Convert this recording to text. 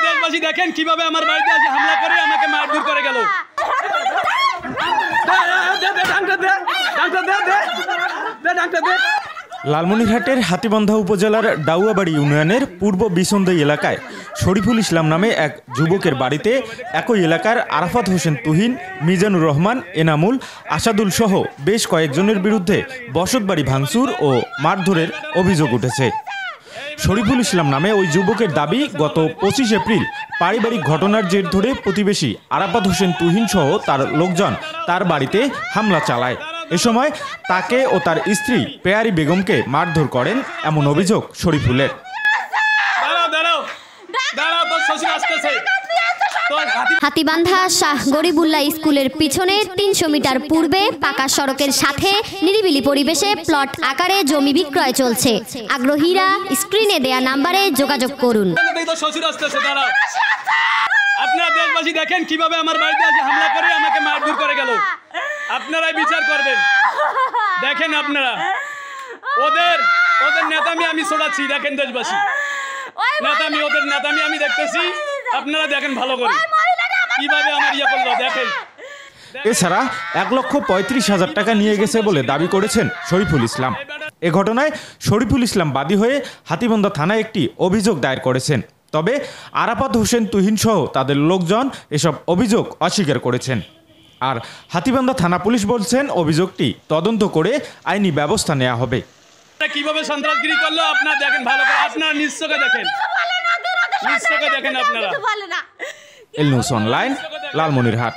দেশবাসী দেখেন কিভাবে আমার বাড়িতে এসে হামলা করে আমাকে মারধর করে গেল। লালমনিরহাটের হাতীবান্ধা উপজেলার ডাউয়াবাড়ি ইউনিয়নের পূর্ব বিসন্দি এলাকায় শরীফুল ইসলাম নামে এক যুবকের বাড়িতে একই এলাকার আরাফাত হোসেন তুহিন, মিজানুর রহমান, এনামুল, আসাদুল সহ বেশ কয়েকজনের বিরুদ্ধে বসতবাড়ি ভাঙচুর ও মারধরের অভিযোগ উঠেছে। শরীফুল ইসলাম নামে ওই যুবকের দাবি, গত 25 এপ্রিল পারিবারিক ঘটনার জের ধরে প্রতিবেশী আরাফাত হোসেন তুহিন সহ তার লোকজন তার বাড়িতে হামলা চালায়। এ সময় তাকে ও তার স্ত্রী পেয়ারি বেগমকে মারধর করেন এমন অভিযোগ শরীফুলের। হাতীবান্ধা শাহ গরিবুল্লাহ স্কুলের পিছনে 300 মিটার পূর্বে পাকা সড়কের সাথে নিরিবিলি পরিবেশে প্লট আকারে জমি বিক্রয় চলছে। আগ্রহীরা স্ক্রিনে দেয়া নাম্বারে যোগাযোগ করুন। আপনারা দেশবাসী দেখেন কিভাবে আমার বাড়িতে এসে হামলা করে আমাকে মারধর করে গেল। আপনারাই বিচার করবেন। দেখেন আপনারা ওদের নেতামি আমি ছড়াচ্ছি। দেখেন দেশবাসী নেতামি, ওদের নেতামি আমি দেখতেছি। আপনারা দেখেন ভালো করে কিভাবে আমার ইয়ে করলো। দেখেন এছাড়া 1,35,000 টাকা নিয়ে গেছে বলে দাবি করেছেন শরীফুল ইসলাম। এ ঘটনায় শরীফুল ইসলাম বাদী হয়ে হাতীবান্ধা থানায় একটি অভিযোগ দায়ের করেছেন। তবে আরাফাত হোসেন তুহিন সহ তাদের লোকজন এসব অভিযোগ অস্বীকার করেছেন। আর হাতীবান্ধা থানা পুলিশ বলছেন অভিযোগটি তদন্ত করে আইনি ব্যবস্থা নেওয়া হবে। কিভাবে সন্ত্রাসগিরি করলো আপনারা দেখেন ভালো করে। আপনারা নিশ্চয়ই দেখেন, নিশ্চয়ই দেখেন আপনারা। এল নিউজ অনলাইন, লালমনিরহাট।